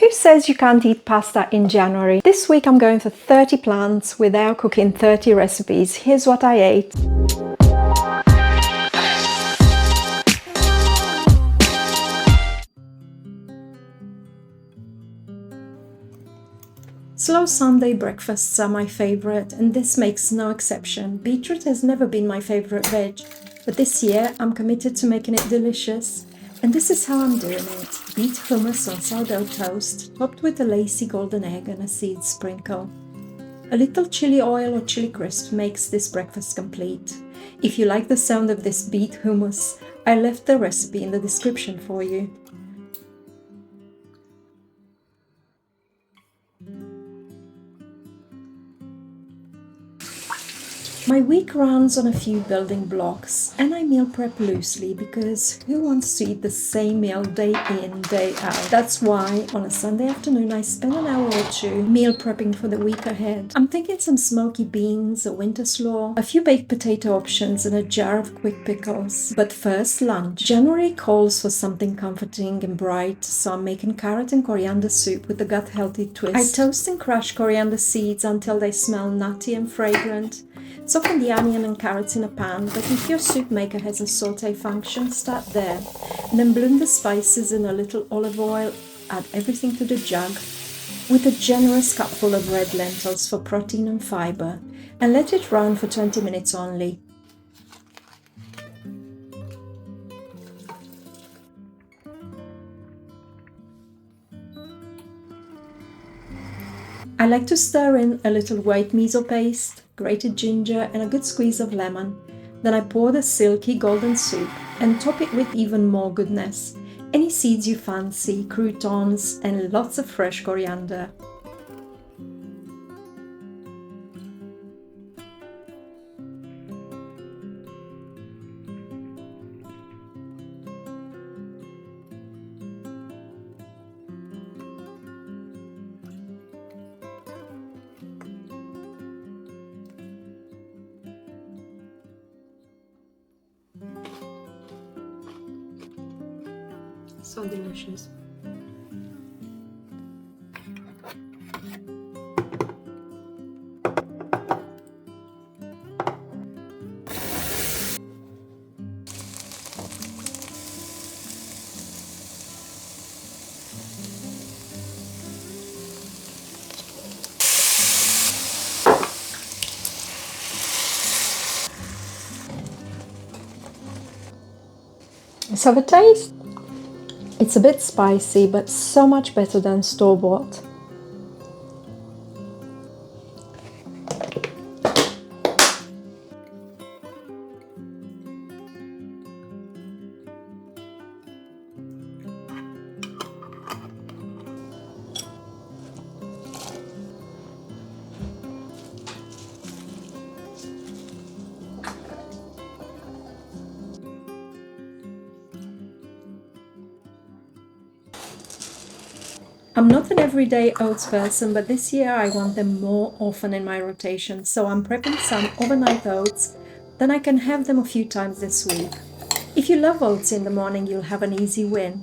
Who says you can't eat pasta in January? This week I'm going for 30 plants without cooking 30 recipes. Here's what I ate. Slow Sunday breakfasts are my favorite, and this makes no exception. Beetroot has never been my favorite veg, but this year I'm committed to making it delicious. And this is how I'm doing it. Beet hummus on sourdough toast, topped with a lacy golden egg and a seed sprinkle. A little chili oil or chili crisp makes this breakfast complete. If you like the sound of this beet hummus, I left the recipe in the description for you. My week runs on a few building blocks, and I meal prep loosely because who wants to eat the same meal day in, day out? That's why on a Sunday afternoon I spend an hour or two meal prepping for the week ahead. I'm thinking some smoky beans, a winter slaw, a few baked potato options, and a jar of quick pickles. But first, lunch. January calls for something comforting and bright, so I'm making carrot and coriander soup with a gut-healthy twist. I toast and crush coriander seeds until they smell nutty and fragrant. Soften the onion and carrots in a pan, but if your soup maker has a sauté function, start there. And then blend the spices in a little olive oil, add everything to the jug with a generous cupful of red lentils for protein and fiber, and let it run for 20 minutes only. I like to stir in a little white miso paste, grated ginger and a good squeeze of lemon. Then I pour the silky golden soup and top it with even more goodness. Any seeds you fancy, croutons and lots of fresh coriander. So delicious. So the taste? It's a bit spicy, but so much better than store-bought. I'm not an everyday oats person, but this year I want them more often in my rotation, so I'm prepping some overnight oats, then I can have them a few times this week. If you love oats in the morning, you'll have an easy win.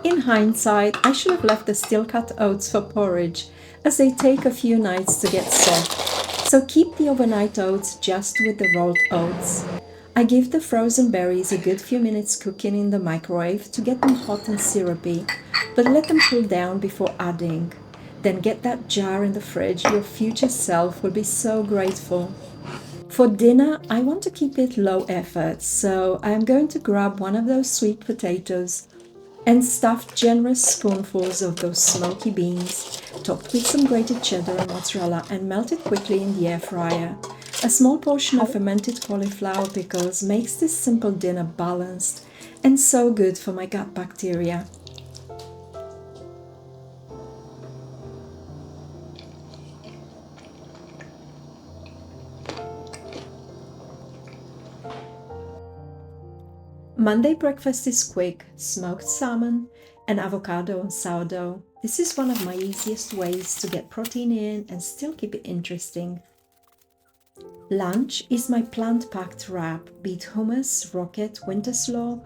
In hindsight, I should have left the steel-cut oats for porridge, as they take a few nights to get soft. So keep the overnight oats just with the rolled oats. I give the frozen berries a good few minutes cooking in the microwave to get them hot and syrupy, but let them cool down before adding. Then get that jar in the fridge. Your future self will be so grateful. For dinner, I want to keep it low effort, so I am going to grab one of those sweet potatoes and stuff generous spoonfuls of those smoky beans, topped with some grated cheddar and mozzarella, and melt it quickly in the air fryer. A small portion of fermented cauliflower pickles makes this simple dinner balanced and so good for my gut bacteria. Monday breakfast is quick: smoked salmon and avocado and sourdough. This is one of my easiest ways to get protein in and still keep it interesting. Lunch is my plant-packed wrap: beet hummus, rocket, winter slaw,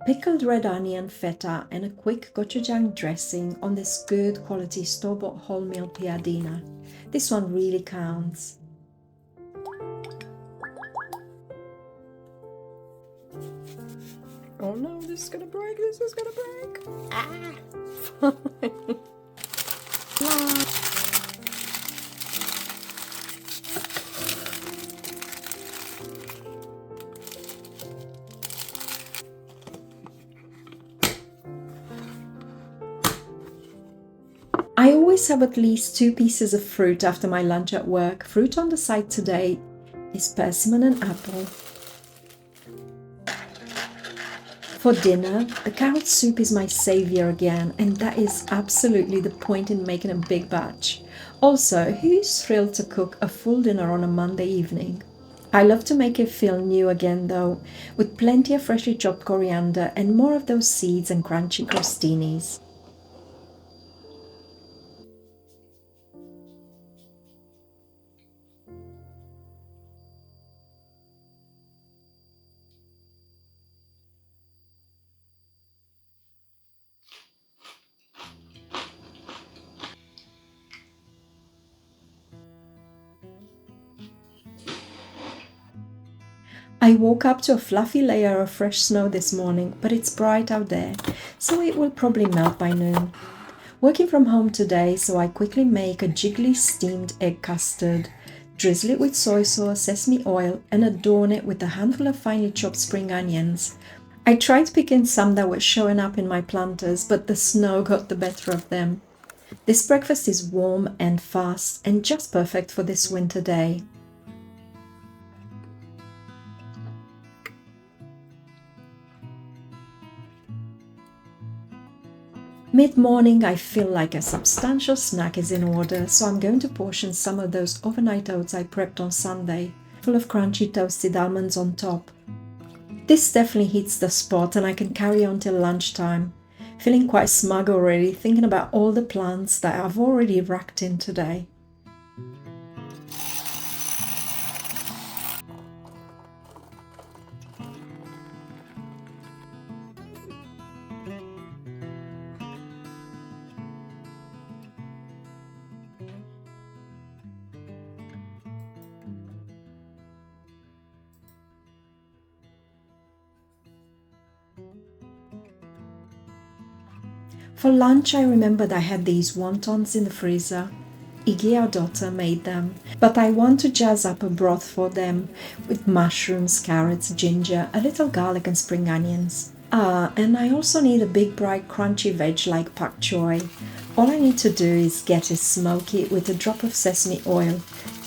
pickled red onion, feta, and a quick gochujang dressing on this good quality store-bought wholemeal piadina. This one really counts. Oh no, this is gonna break, this is gonna break. Ah! I always have at least 2 pieces of fruit after my lunch at work. Fruit on the side today is persimmon and apple. For dinner, the carrot soup is my savior again, and that is absolutely the point in making a big batch. Also, who's thrilled to cook a full dinner on a Monday evening? I love to make it feel new again though, with plenty of freshly chopped coriander and more of those seeds and crunchy crostinis. I woke up to a fluffy layer of fresh snow this morning, but it's bright out there, so it will probably melt by noon. Working from home today, so I quickly make a jiggly steamed egg custard, drizzle it with soy sauce, sesame oil, and adorn it with a handful of finely chopped spring onions. I tried picking some that were showing up in my planters, but the snow got the better of them. This breakfast is warm and fast and just perfect for this winter day. Mid-morning, I feel like a substantial snack is in order, so I'm going to portion some of those overnight oats I prepped on Sunday, full of crunchy toasted almonds on top. This definitely hits the spot and I can carry on till lunchtime. Feeling quite smug already, thinking about all the plants that I've already racked in today. For lunch, I remembered I had these wontons in the freezer. Iggy, our daughter, made them, but I want to jazz up a broth for them with mushrooms, carrots, ginger, a little garlic and spring onions. And I also need a big bright crunchy veg like pak choy. All I need to do is get it smoky with a drop of sesame oil.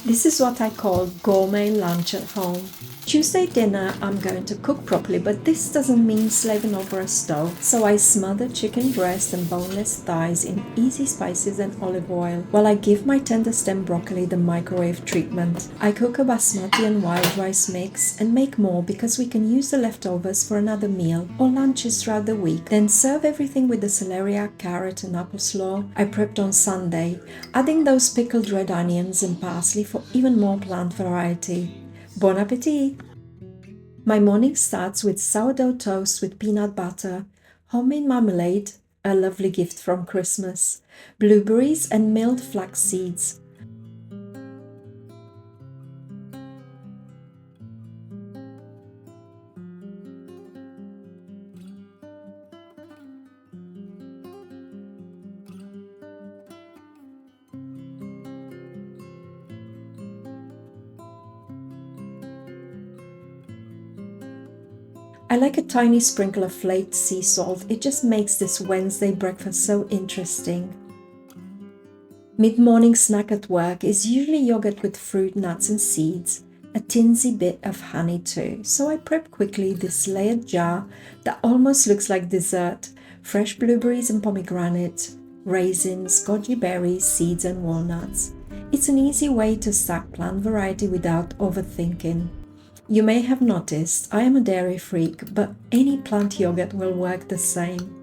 This is what I call gourmet lunch at home. Tuesday dinner I'm going to cook properly, but this doesn't mean slaving over a stove. So I smother chicken breast and boneless thighs in easy spices and olive oil while I give my tender stem broccoli the microwave treatment. I cook a basmati and wild rice mix and make more because we can use the leftovers for another meal or lunches throughout the week. Then serve everything with the celeriac, carrot and apple slaw I prepped on Sunday, adding those pickled red onions and parsley for even more plant variety. Bon appetit! My morning starts with sourdough toast with peanut butter, homemade marmalade, a lovely gift from Christmas, blueberries and milled flax seeds. I like a tiny sprinkle of flaked sea salt. It just makes this Wednesday breakfast so interesting. Mid-morning snack at work is usually yogurt with fruit, nuts and seeds, a tinsy bit of honey too. So I prep quickly this layered jar that almost looks like dessert, fresh blueberries and pomegranate, raisins, goji berries, seeds and walnuts. It's an easy way to stack plant variety without overthinking. You may have noticed I am a dairy freak, but any plant yogurt will work the same.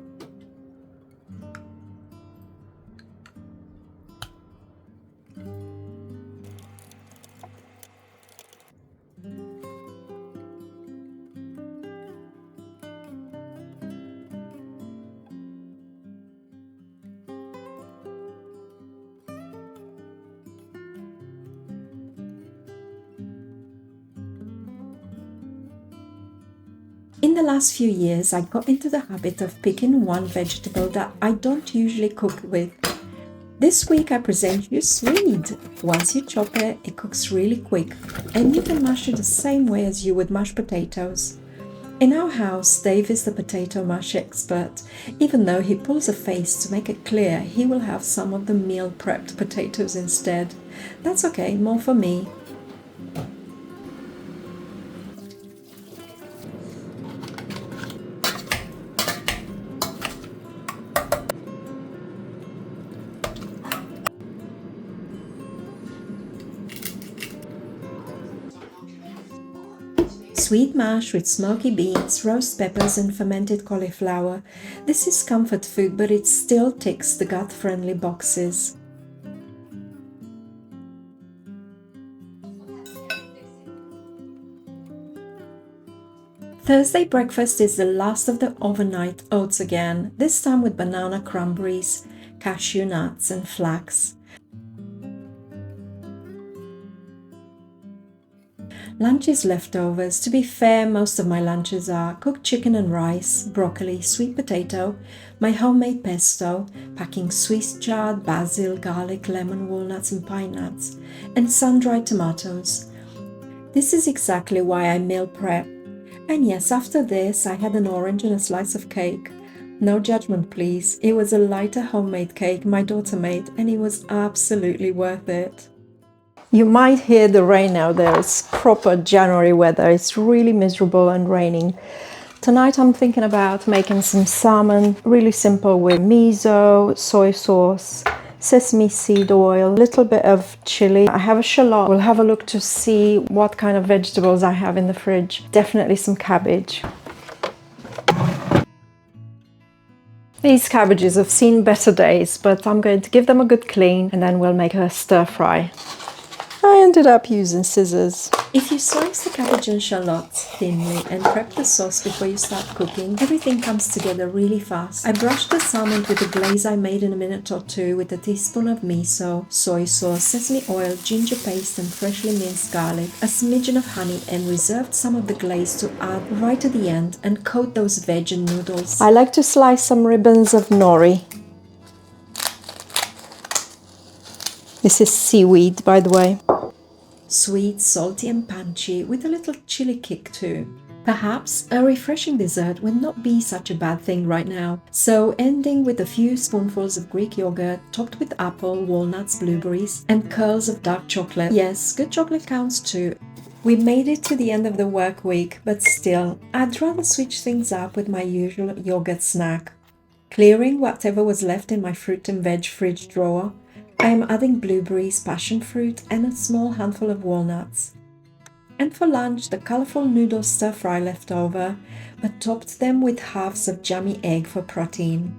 In the last few years, I got into the habit of picking one vegetable that I don't usually cook with. This week I present you seaweed. Once you chop it, it cooks really quick, and you can mash it the same way as you would mashed potatoes. In our house, Dave is the potato mash expert. Even though he pulls a face to make it clear he will have some of the meal prepped potatoes instead. That's okay, more for me. Sweet mash with smoky beans, roast peppers and fermented cauliflower. This is comfort food, but it still ticks the gut-friendly boxes. Thursday breakfast is the last of the overnight oats again, this time with banana cranberries, cashew nuts and flax. Lunch is leftovers. To be fair, most of my lunches are cooked chicken and rice, broccoli, sweet potato, my homemade pesto, packing Swiss chard, basil, garlic, lemon, walnuts and pine nuts, and sun-dried tomatoes. This is exactly why I meal prep. And yes, after this, I had an orange and a slice of cake. No judgment, please. It was a lighter homemade cake my daughter made, and it was absolutely worth it. You might hear the rain out there. It's proper January weather. It's really miserable and raining. Tonight I'm thinking about making some salmon, really simple, with miso, soy sauce, sesame seed oil, a little bit of chili. I have a shallot. We'll have a look to see what kind of vegetables I have in the fridge. Definitely some cabbage. These cabbages have seen better days, but I'm going to give them a good clean and then we'll make a stir fry. I ended up using scissors. If you slice the cabbage and shallots thinly and prep the sauce before you start cooking, everything comes together really fast. I brushed the salmon with the glaze I made in a minute or two with a teaspoon of miso, soy sauce, sesame oil, ginger paste and freshly minced garlic, a smidgen of honey, and reserved some of the glaze to add right at the end and coat those veg and noodles. I like to slice some ribbons of nori. This is seaweed, by the way. Sweet, salty and punchy with a little chili kick too. Perhaps a refreshing dessert would not be such a bad thing right now. So ending with a few spoonfuls of Greek yogurt topped with apple, walnuts, blueberries and curls of dark chocolate. Yes, good chocolate counts too. We made it to the end of the work week, but still, I'd rather switch things up with my usual yogurt snack. Clearing whatever was left in my fruit and veg fridge drawer, I am adding blueberries, passion fruit and a small handful of walnuts. And for lunch, the colourful noodle stir fry left over, but topped them with halves of jammy egg for protein.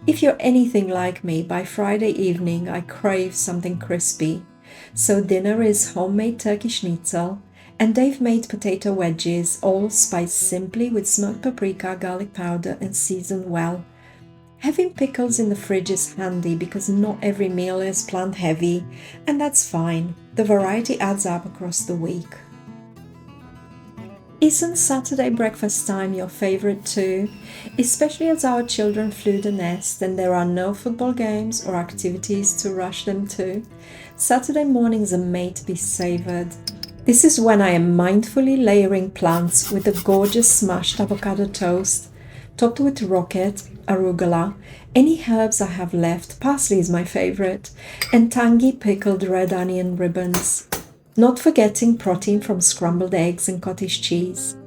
If you're anything like me, by Friday evening I crave something crispy. So dinner is homemade turkey schnitzel, and Dave made potato wedges, all spiced simply with smoked paprika, garlic powder and seasoned well. Having pickles in the fridge is handy because not every meal is plant heavy, and that's fine. The variety adds up across the week. Isn't Saturday breakfast time your favorite too? Especially as our children flew the nest and there are no football games or activities to rush them to. Saturday mornings are made to be savored. This is when I am mindfully layering plants with a gorgeous smashed avocado toast, topped with rocket, arugula, any herbs I have left, parsley is my favorite, and tangy pickled red onion ribbons. Not forgetting protein from scrambled eggs and cottage cheese.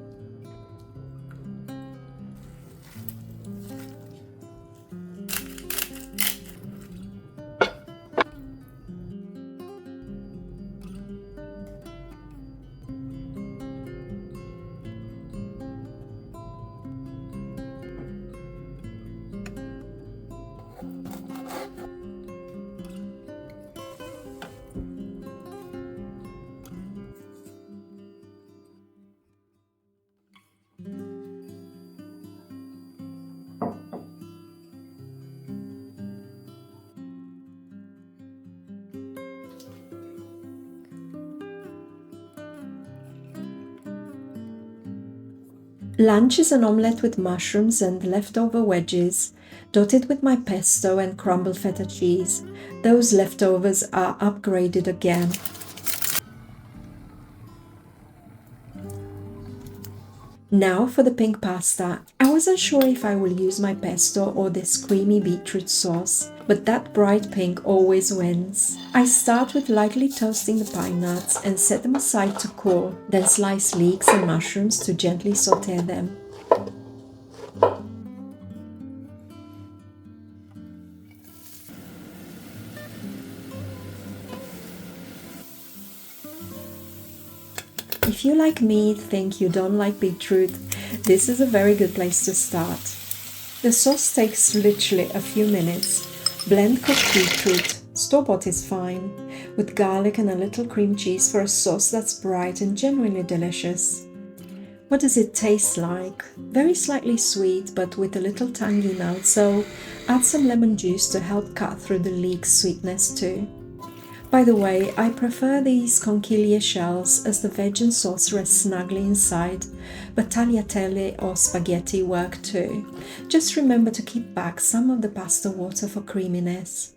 Lunch is an omelette with mushrooms and leftover wedges, dotted with my pesto and crumbled feta cheese. Those leftovers are upgraded again. Now for the pink pasta. I wasn't sure if I will use my pesto or this creamy beetroot sauce, but that bright pink always wins. I start with lightly toasting the pine nuts and set them aside to cool, then slice leeks and mushrooms to gently saute them. If you, like me, think you don't like beetroot, this is a very good place to start. The sauce takes literally a few minutes. Blend cooked beetroot, store-bought is fine, with garlic and a little cream cheese for a sauce that's bright and genuinely delicious. What does it taste like? Very slightly sweet, but with a little tangy note, so add some lemon juice to help cut through the leek's sweetness too. By the way, I prefer these conchiglie shells as the veg and sauce rest snugly inside, but tagliatelle or spaghetti work too. Just remember to keep back some of the pasta water for creaminess.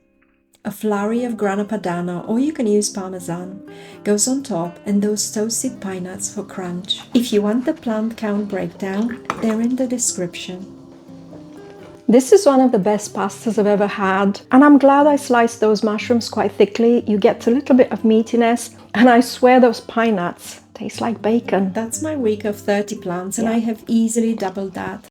A flurry of grana padano, or you can use parmesan, goes on top, and those toasted pine nuts for crunch. If you want the plant count breakdown, they're in the description. This is one of the best pastas I've ever had, and I'm glad I sliced those mushrooms quite thickly. You get a little bit of meatiness, and I swear those pine nuts taste like bacon. That's my week of 30 plants, and I have easily doubled that.